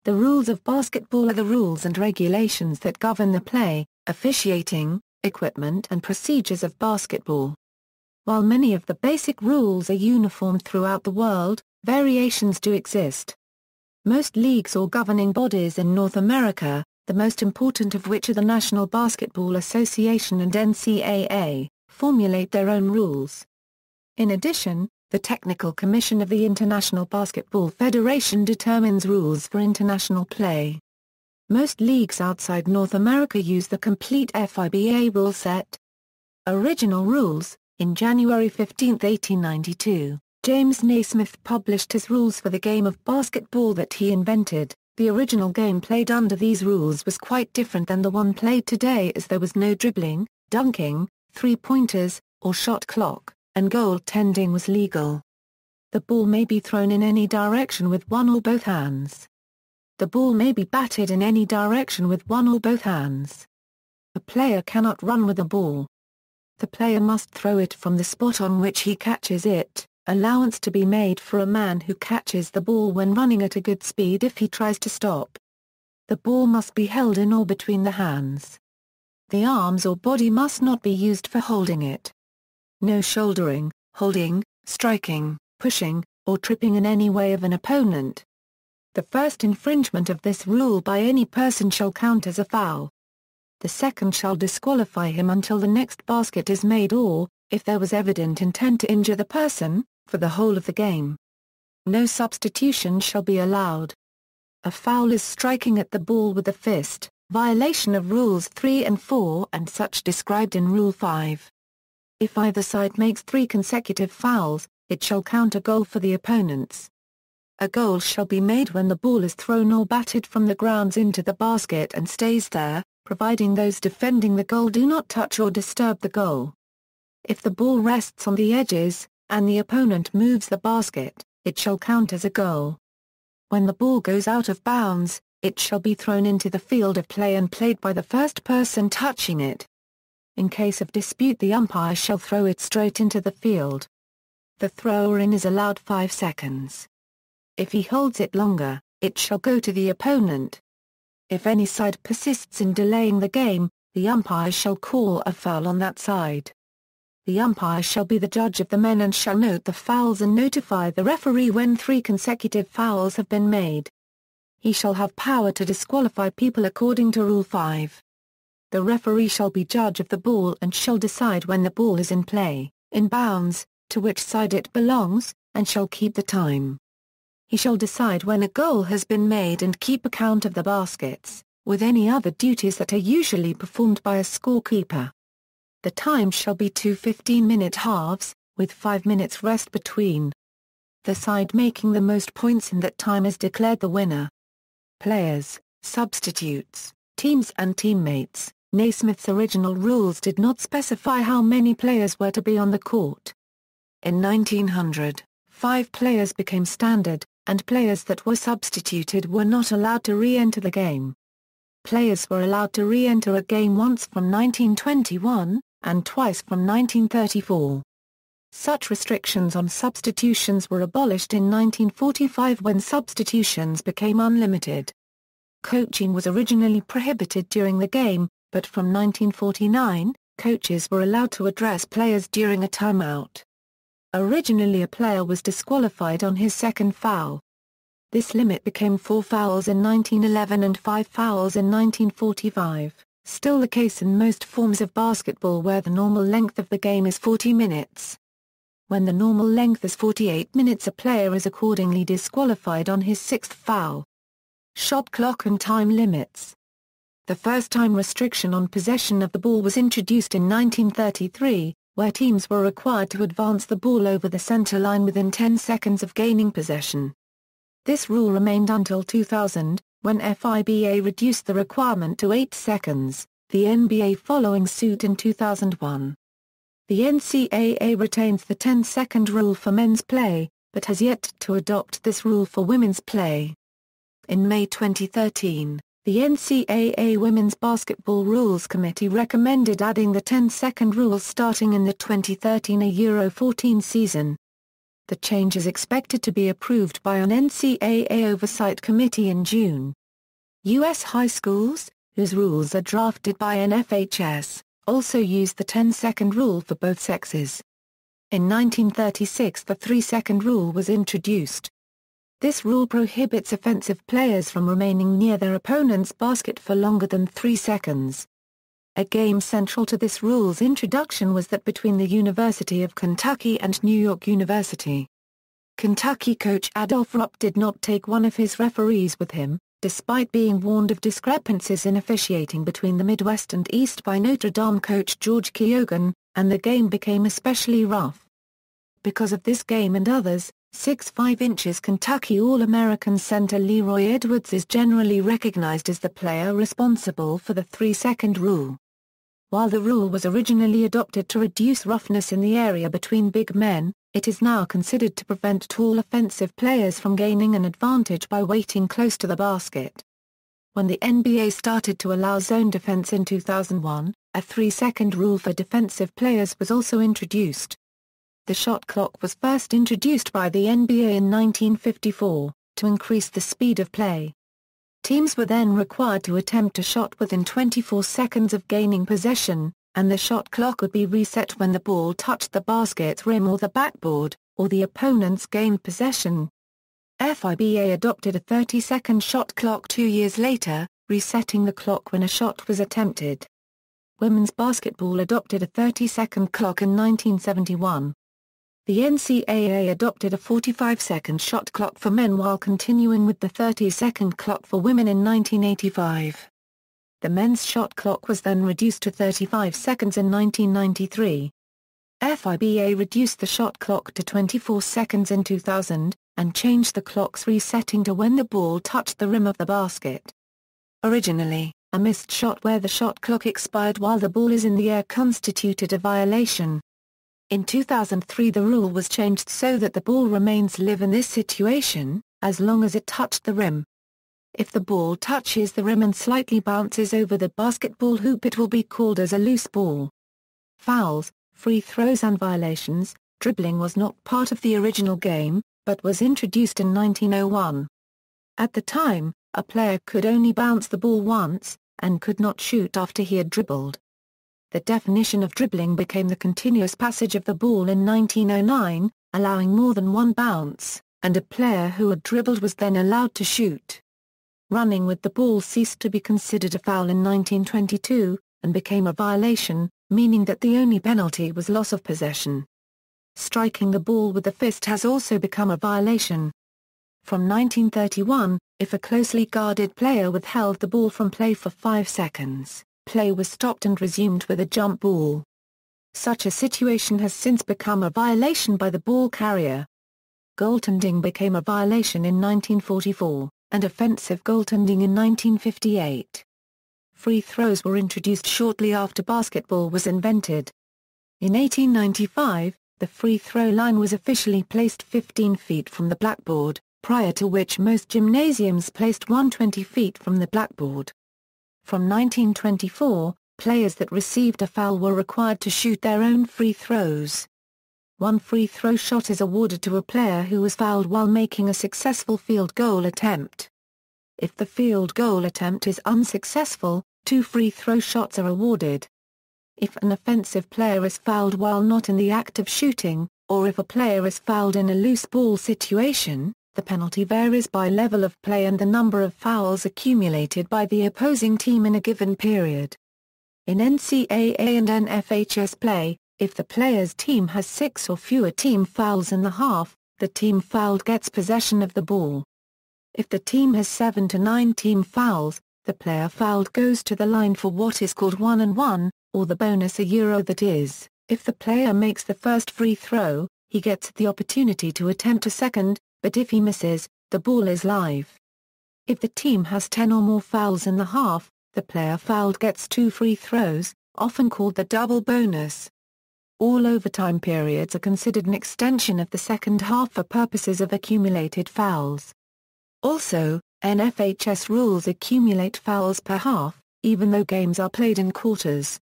The rules of basketball are the rules and regulations that govern the play, officiating, equipment and procedures of basketball. While many of the basic rules are uniform throughout the world, variations do exist. Most leagues or governing bodies in North America, the most important of which are the National Basketball Association and NCAA, formulate their own rules. In addition, the Technical Commission of the International Basketball Federation determines rules for international play. Most leagues outside North America use the complete FIBA rule set. Original rules. In January 15, 1892, James Naismith published his rules for the game of basketball that he invented. The original game played under these rules was quite different than the one played today, as there was no dribbling, dunking, three-pointers, or shot clock, and goaltending was legal. The ball may be thrown in any direction with one or both hands. The ball may be batted in any direction with one or both hands. A player cannot run with the ball. The player must throw it from the spot on which he catches it, allowance to be made for a man who catches the ball when running at a good speed if he tries to stop. The ball must be held in or between the hands. The arms or body must not be used for holding it. No shouldering, holding, striking, pushing, or tripping in any way of an opponent. The first infringement of this rule by any person shall count as a foul. The second shall disqualify him until the next basket is made or, if there was evident intent to injure the person, for the whole of the game. No substitution shall be allowed. A foul is striking at the ball with the fist, violation of Rules 3 and 4 and such described in Rule 5. If either side makes 3 consecutive fouls, it shall count a goal for the opponents. A goal shall be made when the ball is thrown or batted from the grounds into the basket and stays there, providing those defending the goal do not touch or disturb the goal. If the ball rests on the edges, and the opponent moves the basket, it shall count as a goal. When the ball goes out of bounds, it shall be thrown into the field of play and played by the first person touching it. In case of dispute, the umpire shall throw it straight into the field. The thrower-in is allowed 5 seconds. If he holds it longer, it shall go to the opponent. If any side persists in delaying the game, the umpire shall call a foul on that side. The umpire shall be the judge of the men and shall note the fouls and notify the referee when 3 consecutive fouls have been made. He shall have power to disqualify people according to Rule 5. The referee shall be judge of the ball and shall decide when the ball is in play, in bounds, to which side it belongs, and shall keep the time. He shall decide when a goal has been made and keep account of the baskets, with any other duties that are usually performed by a scorekeeper. The time shall be 2 15-minute halves, with 5 minutes rest between. The side making the most points in that time is declared the winner. Players, substitutes, teams and teammates. Naismith's original rules did not specify how many players were to be on the court. In 1900, 5 players became standard, and players that were substituted were not allowed to re-enter the game. Players were allowed to re-enter a game once from 1921, and twice from 1934. Such restrictions on substitutions were abolished in 1945 when substitutions became unlimited. Coaching was originally prohibited during the game, but from 1949, coaches were allowed to address players during a timeout. Originally a player was disqualified on his second foul. This limit became 4 fouls in 1911 and 5 fouls in 1945, still the case in most forms of basketball where the normal length of the game is 40 minutes. When the normal length is 48 minutes, a player is accordingly disqualified on his 6th foul. Shot clock and time limits. The first time restriction on possession of the ball was introduced in 1933, where teams were required to advance the ball over the center line within 10 seconds of gaining possession. This rule remained until 2000, when FIBA reduced the requirement to 8 seconds, the NBA following suit in 2001. The NCAA retains the 10-second rule for men's play, but has yet to adopt this rule for women's play. In May 2013, the NCAA Women's Basketball Rules Committee recommended adding the 10-second rule starting in the 2013 Euro 14 season. The change is expected to be approved by an NCAA oversight committee in June. U.S. high schools, whose rules are drafted by NFHS, also use the 10-second rule for both sexes. In 1936 the 3-second rule was introduced. This rule prohibits offensive players from remaining near their opponent's basket for longer than 3 seconds. A game central to this rule's introduction was that between the University of Kentucky and New York University. Kentucky coach Adolph Rupp did not take one of his referees with him, despite being warned of discrepancies in officiating between the Midwest and East by Notre Dame coach George Keogan, and the game became especially rough. Because of this game and others, 6'5" Kentucky All-American center Leroy Edwards is generally recognized as the player responsible for the 3-second rule. While the rule was originally adopted to reduce roughness in the area between big men, it is now considered to prevent tall offensive players from gaining an advantage by waiting close to the basket. When the NBA started to allow zone defense in 2001, a 3-second rule for defensive players was also introduced. The shot clock was first introduced by the NBA in 1954, to increase the speed of play. Teams were then required to attempt a shot within 24 seconds of gaining possession, and the shot clock would be reset when the ball touched the basket's rim or the backboard, or the opponent's gained possession. FIBA adopted a 30-second shot clock 2 years later, resetting the clock when a shot was attempted. Women's basketball adopted a 30-second clock in 1971. The NCAA adopted a 45-second shot clock for men while continuing with the 30-second clock for women in 1985. The men's shot clock was then reduced to 35 seconds in 1993. FIBA reduced the shot clock to 24 seconds in 2000, and changed the clock's resetting to when the ball touched the rim of the basket. Originally, a missed shot where the shot clock expired while the ball is in the air constituted a violation. In 2003 the rule was changed so that the ball remains live in this situation, as long as it touched the rim. If the ball touches the rim and slightly bounces over the basketball hoop it will be called as a loose ball. Fouls, free throws and violations. Dribbling was not part of the original game, but was introduced in 1901. At the time, a player could only bounce the ball once, and could not shoot after he had dribbled. The definition of dribbling became the continuous passage of the ball in 1909, allowing more than one bounce, and a player who had dribbled was then allowed to shoot. Running with the ball ceased to be considered a foul in 1922, and became a violation, meaning that the only penalty was loss of possession. Striking the ball with the fist has also become a violation. From 1931, if a closely guarded player withheld the ball from play for 5 seconds, play was stopped and resumed with a jump ball. Such a situation has since become a violation by the ball carrier. Goaltending became a violation in 1944, and offensive goaltending in 1958. Free throws were introduced shortly after basketball was invented. In 1895, the free throw line was officially placed 15 feet from the blackboard, prior to which most gymnasiums placed one 20 feet from the blackboard. From 1924, players that received a foul were required to shoot their own free throws. One free throw shot is awarded to a player who was fouled while making a successful field goal attempt. If the field goal attempt is unsuccessful, 2 free throw shots are awarded. If an offensive player is fouled while not in the act of shooting, or if a player is fouled in a loose ball situation, the penalty varies by level of play and the number of fouls accumulated by the opposing team in a given period. In NCAA and NFHS play, if the player's team has 6 or fewer team fouls in the half, the team fouled gets possession of the ball. If the team has 7 to 9 team fouls, the player fouled goes to the line for what is called 1-and-1, or the bonus that is, if the player makes the first free throw, he gets the opportunity to attempt a second, but if he misses, the ball is live. If the team has 10 or more fouls in the half, the player fouled gets 2 free throws, often called the double bonus. All overtime periods are considered an extension of the second half for purposes of accumulated fouls. Also, NFHS rules accumulate fouls per half, even though games are played in quarters.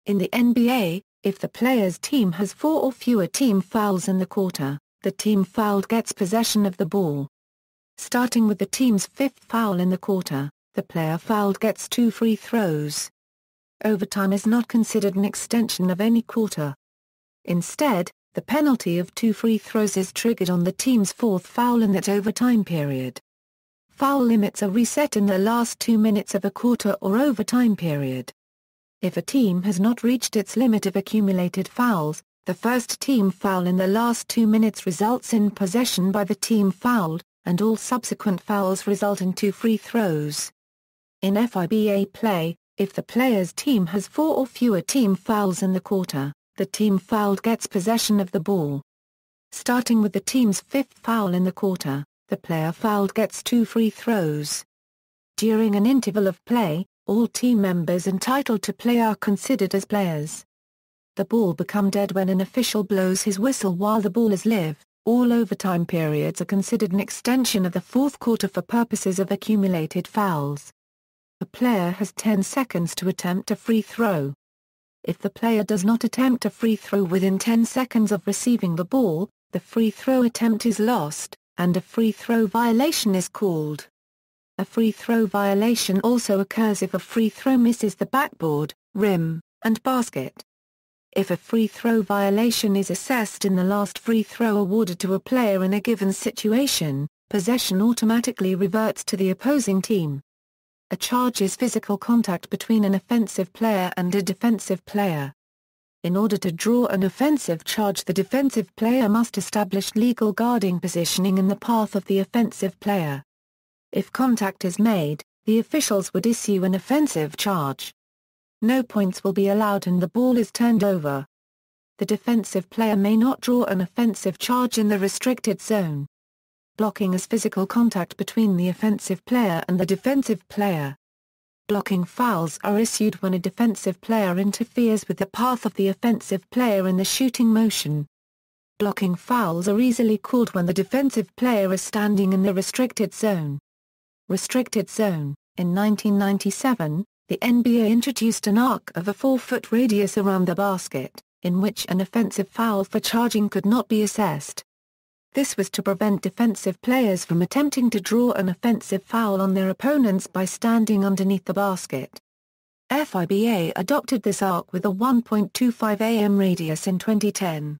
In the NBA, if the player's team has 4 or fewer team fouls in the quarter, the team fouled gets possession of the ball. Starting with the team's fifth foul in the quarter, the player fouled gets 2 free throws. Overtime is not considered an extension of any quarter. Instead, the penalty of 2 free throws is triggered on the team's fourth foul in that overtime period. Foul limits are reset in the last 2 minutes of a quarter or overtime period. If a team has not reached its limit of accumulated fouls, the first team foul in the last 2 minutes results in possession by the team fouled, and all subsequent fouls result in 2 free throws. In FIBA play, if the player's team has 4 or fewer team fouls in the quarter, the team fouled gets possession of the ball. Starting with the team's fifth foul in the quarter, the player fouled gets 2 free throws. During an interval of play, all team members entitled to play are considered as players. The ball becomes dead when an official blows his whistle while the ball is live. All overtime periods are considered an extension of the fourth quarter for purposes of accumulated fouls. A player has 10 seconds to attempt a free throw. If the player does not attempt a free throw within 10 seconds of receiving the ball, the free throw attempt is lost, and a free throw violation is called. A free throw violation also occurs if a free throw misses the backboard, rim, and basket. If a free throw violation is assessed in the last free throw awarded to a player in a given situation, possession automatically reverts to the opposing team. A charge is physical contact between an offensive player and a defensive player. In order to draw an offensive charge, the defensive player must establish legal guarding positioning in the path of the offensive player. If contact is made, the officials would issue an offensive charge. No points will be allowed and the ball is turned over. The defensive player may not draw an offensive charge in the restricted zone. Blocking is physical contact between the offensive player and the defensive player. Blocking fouls are issued when a defensive player interferes with the path of the offensive player in the shooting motion. Blocking fouls are easily called when the defensive player is standing in the restricted zone. Restricted zone. In 1997, the NBA introduced an arc of a 4-foot radius around the basket, in which an offensive foul for charging could not be assessed. This was to prevent defensive players from attempting to draw an offensive foul on their opponents by standing underneath the basket. FIBA adopted this arc with a 1.25 am radius in 2010.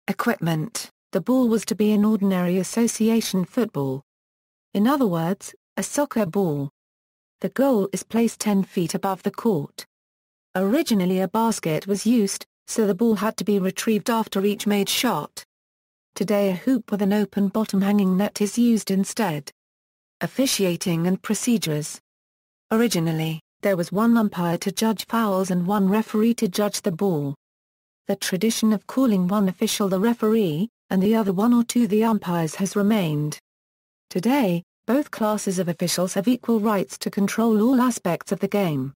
Equipment: the ball was to be an ordinary association football. In other words, a soccer ball. The goal is placed 10 feet above the court. Originally a basket was used, so the ball had to be retrieved after each made shot. Today a hoop with an open bottom hanging net is used instead. Officiating and procedures. Originally, there was one umpire to judge fouls and one referee to judge the ball. The tradition of calling one official the referee, and the other one or two the umpires has remained. Today, both classes of officials have equal rights to control all aspects of the game.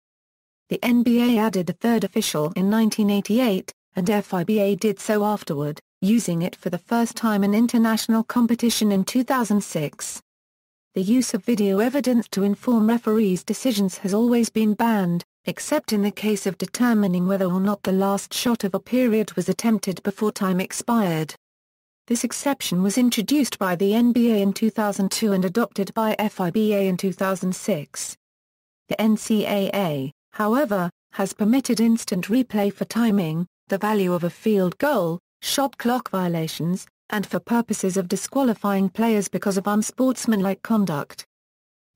The NBA added a third official in 1988, and FIBA did so afterward, using it for the first time in international competition in 2006. The use of video evidence to inform referees' decisions has always been banned, except in the case of determining whether or not the last shot of a period was attempted before time expired. This exception was introduced by the NBA in 2002 and adopted by FIBA in 2006. The NCAA, however, has permitted instant replay for timing, the value of a field goal, shot clock violations, and for purposes of disqualifying players because of unsportsmanlike conduct.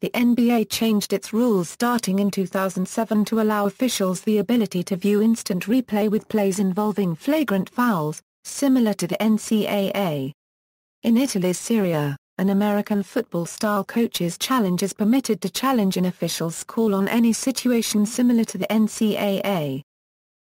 The NBA changed its rules starting in 2007 to allow officials the ability to view instant replay with plays involving flagrant fouls, similar to the NCAA. In Italy's Serie A, an American football-style coach's challenge is permitted to challenge an official's call on any situation similar to the NCAA.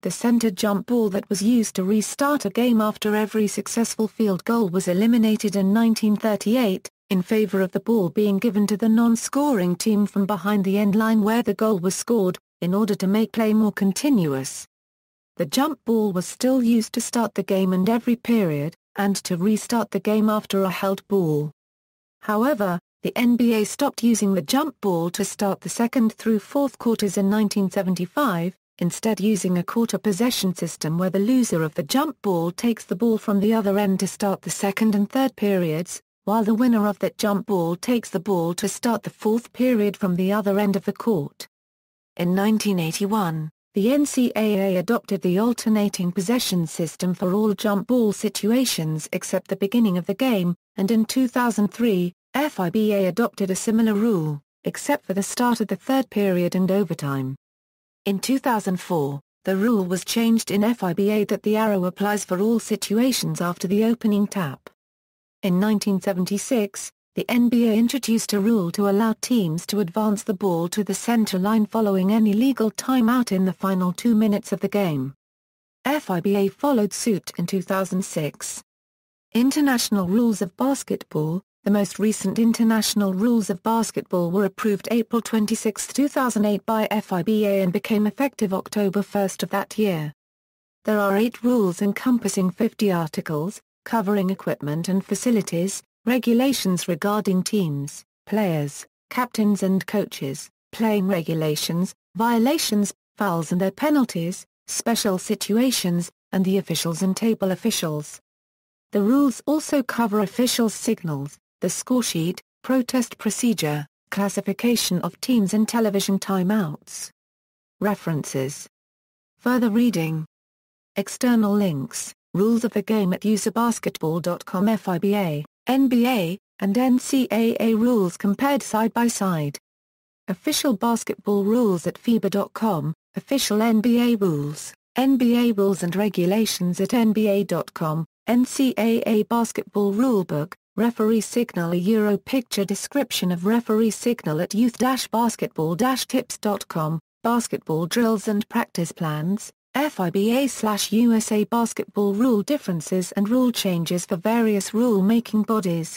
The center jump ball that was used to restart a game after every successful field goal was eliminated in 1938, in favor of the ball being given to the non-scoring team from behind the end line where the goal was scored, in order to make play more continuous. The jump ball was still used to start the game and every period, and to restart the game after a held ball. However, the NBA stopped using the jump ball to start the second through fourth quarters in 1975, instead using a quarter possession system where the loser of the jump ball takes the ball from the other end to start the second and third periods, while the winner of that jump ball takes the ball to start the fourth period from the other end of the court. In 1981, the NCAA adopted the alternating possession system for all jump ball situations except the beginning of the game, and in 2003, FIBA adopted a similar rule, except for the start of the third period and overtime. In 2004, the rule was changed in FIBA that the arrow applies for all situations after the opening tap. In 1976, the NBA introduced a rule to allow teams to advance the ball to the center line following any legal timeout in the final 2 minutes of the game. FIBA followed suit in 2006. International Rules of Basketball. The most recent international rules of basketball were approved April 26, 2008 by FIBA and became effective October 1 of that year. There are 8 rules encompassing 50 articles, covering equipment and facilities, regulations regarding teams, players, captains and coaches, playing regulations, violations, fouls and their penalties, special situations, and the officials and table officials. The rules also cover officials' signals, the scoresheet, protest procedure, classification of teams and television timeouts. References. Further reading. External links. Rules of the game at userbasketball.com. FIBA, NBA, and NCAA rules compared side by side. Official basketball rules at FIBA.com, official NBA rules, NBA rules and regulations at NBA.com, NCAA basketball rulebook, referee signal. A Euro picture description of referee signal at youth-basketball-tips.com, basketball drills and practice plans. FIBA/USA basketball rule differences and rule changes for various rule-making bodies.